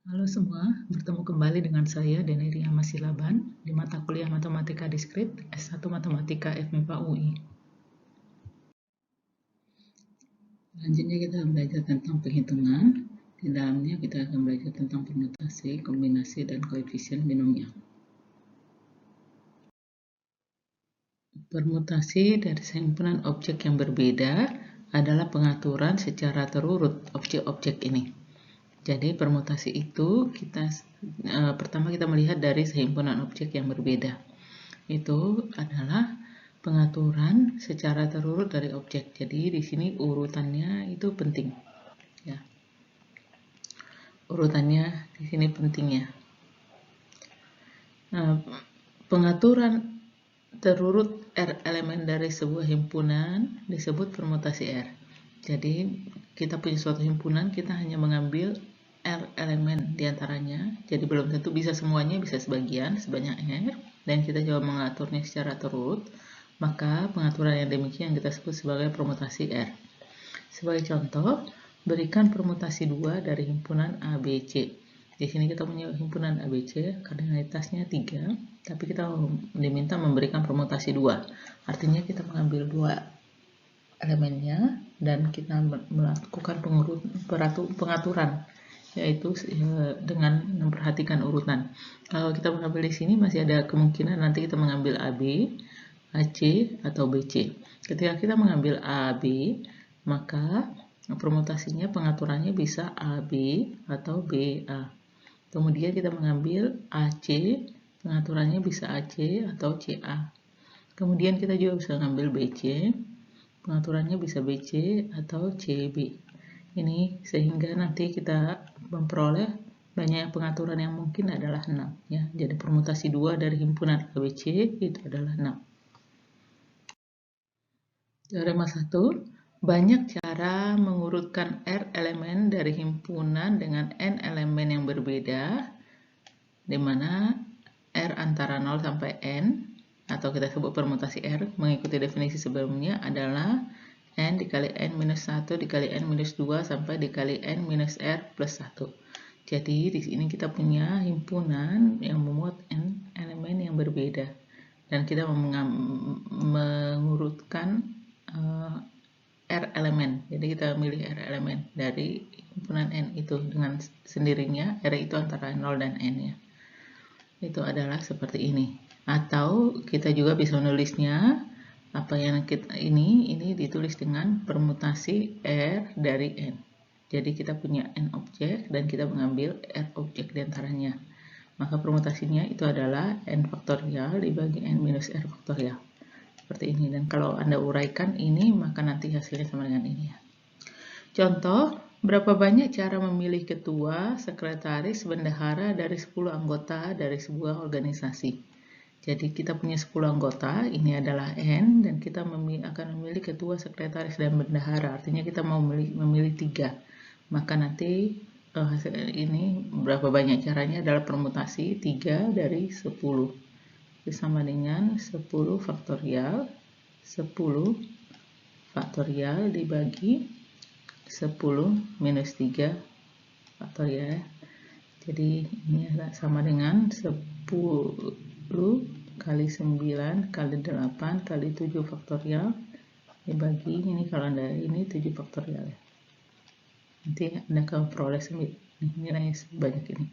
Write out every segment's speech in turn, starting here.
Halo semua, bertemu kembali dengan saya Denny Masilaban di mata kuliah Matematika Diskrit S1 Matematika FMIPA UI. Selanjutnya kita akan belajar tentang penghitungan. Di dalamnya kita akan belajar tentang permutasi, kombinasi, dan koefisien binomial. Permutasi dari sehimpunan objek yang berbeda adalah pengaturan secara terurut objek-objek ini. Jadi permutasi itu pertama kita melihat dari sehimpunan objek yang berbeda. Itu adalah pengaturan secara terurut dari objek. Jadi di sini urutannya itu penting. Ya. Urutannya di sini pentingnya. Nah, pengaturan terurut R elemen dari sebuah himpunan disebut permutasi R. Jadi kita punya suatu himpunan, kita hanya mengambil R elemen diantaranya. Jadi belum tentu bisa semuanya, bisa sebagian, sebanyak R. Dan kita coba mengaturnya secara terurut. Maka pengaturan yang demikian kita sebut sebagai permutasi R. Sebagai contoh, berikan permutasi 2 dari himpunan ABC. Di sini kita punya himpunan ABC, kardinalitasnya 3, tapi kita diminta memberikan permutasi 2. Artinya kita mengambil 2 elemennya dan kita melakukan pengaturan, yaitu dengan memperhatikan urutan. Kalau kita mengambil di sini masih ada kemungkinan nanti kita mengambil AB, AC, atau BC. Ketika kita mengambil AB, maka permutasinya pengaturannya bisa AB atau BA. Kemudian kita mengambil AC, pengaturannya bisa AC atau CA. Kemudian kita juga bisa mengambil BC, pengaturannya bisa BC atau CB. Ini sehingga nanti kita memperoleh banyak pengaturan yang mungkin adalah 6. Ya. Jadi permutasi 2 dari himpunan ABC itu adalah 6. Teorema 1. Banyak cara mengurutkan R elemen dari himpunan dengan N elemen yang berbeda, di mana R antara 0 sampai N, atau kita sebut permutasi R, mengikuti definisi sebelumnya adalah N dikali N minus 1 dikali N minus 2 sampai dikali N minus R plus 1. Jadi di sini kita punya himpunan yang memuat N elemen yang berbeda. Dan kita mengurutkan R elemen. Jadi kita milih R elemen dari himpunan N itu dengan sendirinya. R itu antara 0 dan N ya. Itu adalah seperti ini. Atau kita juga bisa menulisnya apa yang kita ini ditulis dengan permutasi R dari N. Jadi kita punya N objek dan kita mengambil R objek diantaranya. Maka permutasinya itu adalah N faktorial dibagi N minus R faktorial. Seperti ini. Dan kalau Anda uraikan ini, maka nanti hasilnya sama dengan ini ya. Contoh, berapa banyak cara memilih ketua, sekretaris, bendahara dari 10 anggota dari sebuah organisasi. Jadi kita punya 10 anggota, ini adalah N, dan kita akan memilih ketua, sekretaris, dan bendahara. Artinya kita mau memilih 3. Maka nanti hasil ini berapa banyak caranya adalah permutasi 3 dari 10. Itu sama dengan 10 faktorial, 10 faktorial dibagi 10 minus 3 faktorial. Jadi ini sama dengan 10 kali 9 kali 8 kali 7 faktorial dibagi ini, kalau Anda ini 7 faktorial. Nanti Anda akan peroleh nilainya sebanyak ini.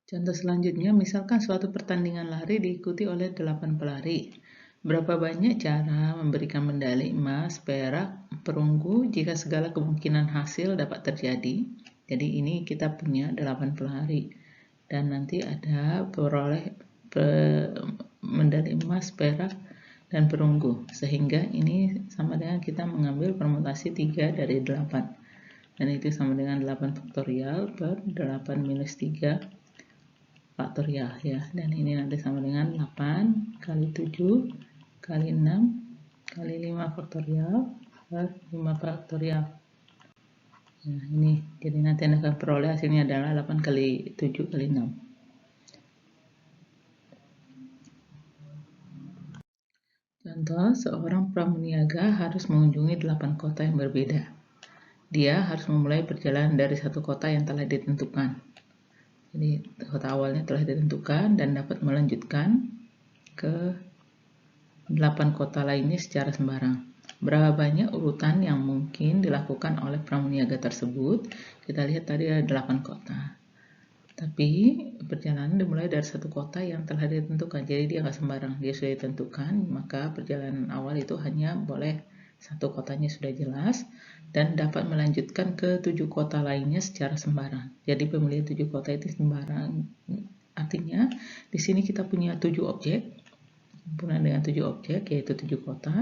Contoh selanjutnya, misalkan suatu pertandingan lari diikuti oleh 8 pelari. Berapa banyak cara memberikan medali emas, perak, perunggu jika segala kemungkinan hasil dapat terjadi? Jadi ini kita punya 8 pelari. Dan nanti ada peroleh medali emas, perak, dan perunggu. Sehingga ini sama dengan kita mengambil permutasi 3 dari 8. Dan itu sama dengan 8 faktorial per 8 minus 3 faktorial ya. Dan ini nanti sama dengan 8 kali 7 kali 6 kali 5 faktorial per 5 faktorial. Nah, ini jadi nanti Anda akan peroleh hasilnya adalah 8 kali 7 kali 6. Contoh, seorang pramuniaga harus mengunjungi 8 kota yang berbeda. dia harus memulai berjalan dari satu kota yang telah ditentukan. Jadi kota awalnya telah ditentukan dan dapat melanjutkan ke 8 kota lainnya secara sembarang. Berapa banyak urutan yang mungkin dilakukan oleh pramuniaga tersebut? Kita lihat tadi ada 8 kota. Tapi perjalanan dimulai dari satu kota yang telah ditentukan. Jadi dia nggak sembarang, dia sudah ditentukan, maka perjalanan awal itu hanya boleh satu kotanya sudah jelas dan dapat melanjutkan ke 7 kota lainnya secara sembarang. Jadi pemilihan 7 kota itu sembarang. Artinya di sini kita punya 7 objek, himpunan dengan 7 objek yaitu 7 kota,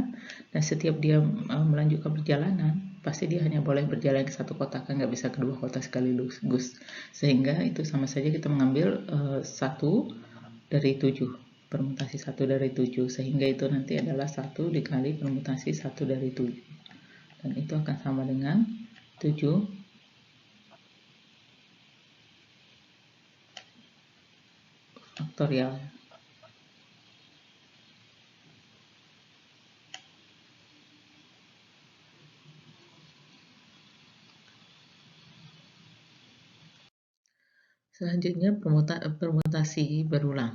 dan setiap dia melanjutkan perjalanan pasti dia hanya boleh berjalan ke satu kota, kan nggak bisa kedua kota sekaligus, sehingga itu sama saja kita mengambil 1 dari 7, permutasi 1 dari 7, sehingga itu nanti adalah 1 dikali permutasi 1 dari 7, dan itu akan sama dengan 7 faktorial. Selanjutnya permutasi berulang.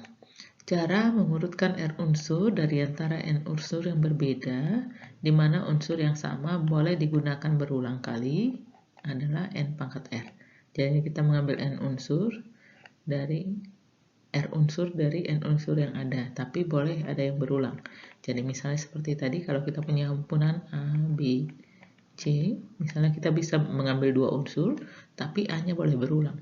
Cara mengurutkan R unsur dari antara N unsur yang berbeda, di mana unsur yang sama boleh digunakan berulang kali, adalah N pangkat R. Jadi kita mengambil N unsur dari R unsur dari N unsur yang ada, tapi boleh ada yang berulang. Jadi misalnya seperti tadi, kalau kita punya himpunan A, B, C, misalnya kita bisa mengambil 2 unsur, tapi A-nya boleh berulang.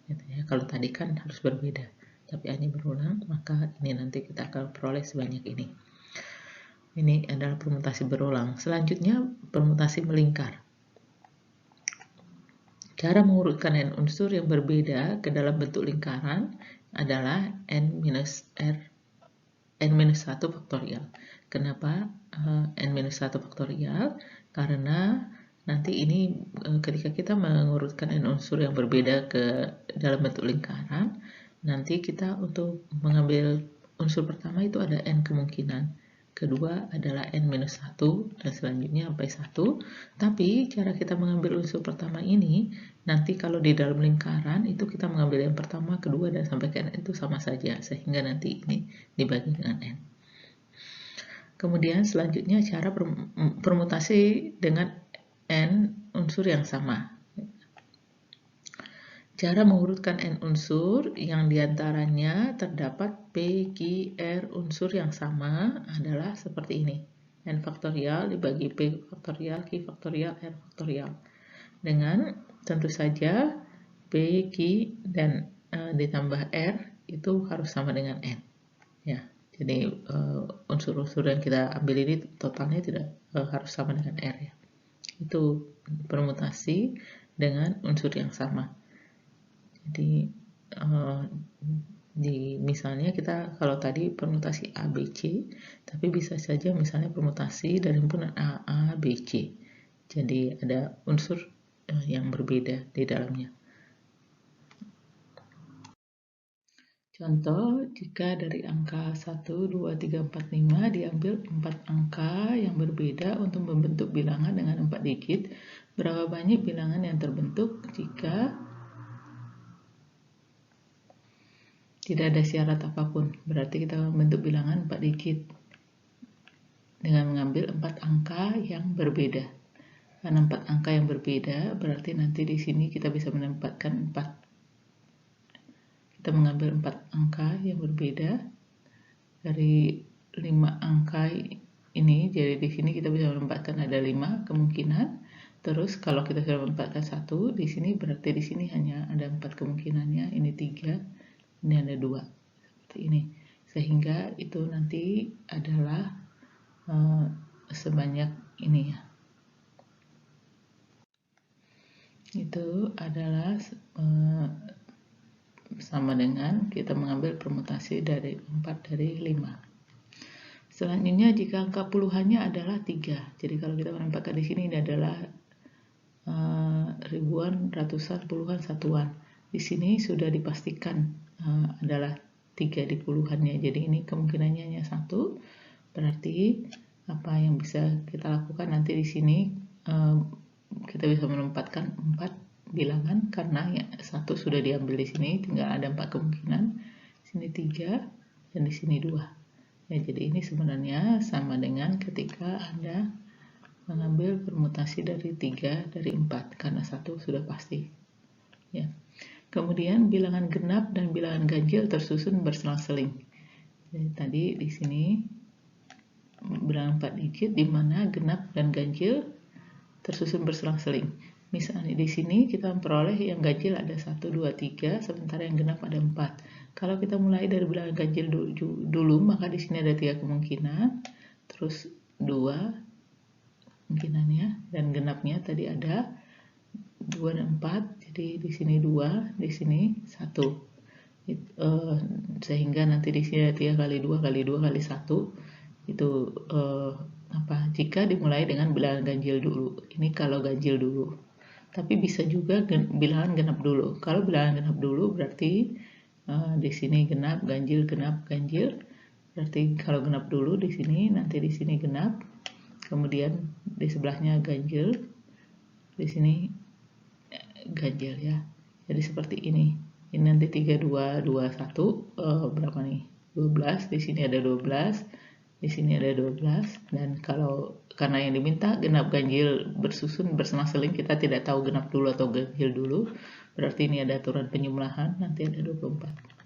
Gitu ya. Kalau tadi kan harus berbeda, tapi hanya berulang, maka ini nanti kita akan peroleh sebanyak ini. Ini adalah permutasi berulang. Selanjutnya permutasi melingkar. Cara mengurutkan N unsur yang berbeda ke dalam bentuk lingkaran adalah N-1 faktorial. Kenapa N-1 faktorial? Karena nanti ini ketika kita mengurutkan N unsur yang berbeda ke dalam bentuk lingkaran, nanti kita untuk mengambil unsur pertama itu ada N kemungkinan, kedua adalah N-1, dan selanjutnya sampai 1. Tapi cara kita mengambil unsur pertama ini, nanti kalau di dalam lingkaran itu kita mengambil yang pertama, kedua, dan sampai ke N itu sama saja, sehingga nanti ini dibagi dengan N. Kemudian selanjutnya cara permutasi dengan N unsur yang sama. Cara mengurutkan N unsur yang diantaranya terdapat P, Q, R unsur yang sama adalah seperti ini. N faktorial dibagi P faktorial, Q faktorial, R faktorial. Dengan tentu saja P, Q, dan ditambah R itu harus sama dengan N. Ya, jadi unsur-unsur yang kita ambil ini totalnya tidak harus sama dengan R ya. Itu permutasi dengan unsur yang sama. Jadi misalnya kita kalau tadi permutasi A, B, C, tapi bisa saja misalnya permutasi dari himpunan A, B, C. Jadi ada unsur yang berbeda di dalamnya. Contoh, jika dari angka 1, 2, 3, 4, 5 diambil 4 angka yang berbeda untuk membentuk bilangan dengan 4 digit, berapa banyak bilangan yang terbentuk jika tidak ada syarat apapun? Berarti kita membentuk bilangan 4 digit dengan mengambil 4 angka yang berbeda. Karena 4 angka yang berbeda, berarti nanti di sini kita bisa menempatkan 4. Kita mengambil 4 angka yang berbeda dari 5 angka ini, jadi di sini kita bisa menempatkan ada 5 kemungkinan. Terus kalau kita sudah menempatkan 1 di sini, berarti di sini hanya ada 4 kemungkinannya, ini 3. Ini ada 2, seperti ini, sehingga itu nanti adalah sebanyak ini ya. Itu adalah sama dengan kita mengambil permutasi dari 4 dari 5. Selanjutnya jika angka puluhannya adalah 3, jadi kalau kita menempatkan di sini ini adalah ribuan, ratusan, puluhan, satuan. Di sini sudah dipastikan adalah 3 di puluhannya, jadi ini kemungkinannya hanya 1. Berarti apa yang bisa kita lakukan nanti di sini kita bisa menempatkan 4 bilangan karena ya, 1 sudah diambil di sini, tinggal ada 4 kemungkinan. Sini 3 dan di sini 2. Ya, jadi ini sebenarnya sama dengan ketika Anda mengambil permutasi dari 3 dari 4 karena 1 sudah pasti. Ya. Kemudian bilangan genap dan bilangan ganjil tersusun berselang-seling. Jadi tadi di sini bilangan 4 digit di mana genap dan ganjil tersusun berselang-seling. Misalnya di sini kita memperoleh yang ganjil ada 1, 2, 3, sementara yang genap ada 4. Kalau kita mulai dari bilangan ganjil dulu, maka di sini ada 3 kemungkinan, terus 2 kemungkinannya, dan genapnya tadi ada 2 dan 4, jadi di sini 2, di sini 1. Sehingga nanti di sini ada 3 kali 2 kali 2 kali 1, itu jika dimulai dengan bilangan ganjil dulu. Ini kalau ganjil dulu. Tapi bisa juga bilangan genap dulu. Kalau bilangan genap dulu berarti di sini genap, ganjil, genap, ganjil. Berarti kalau genap dulu di sini, nanti di sini genap. Kemudian di sebelahnya ganjil. Di sini ganjil ya. Jadi seperti ini. Ini nanti 3 2 2 1 berapa nih? 12. Di sini ada 12. Di sini ada 12, dan karena yang diminta genap ganjil bersusun berselang-seling, kita tidak tahu genap dulu atau ganjil dulu, berarti ini ada aturan penjumlahan, nanti ada 24.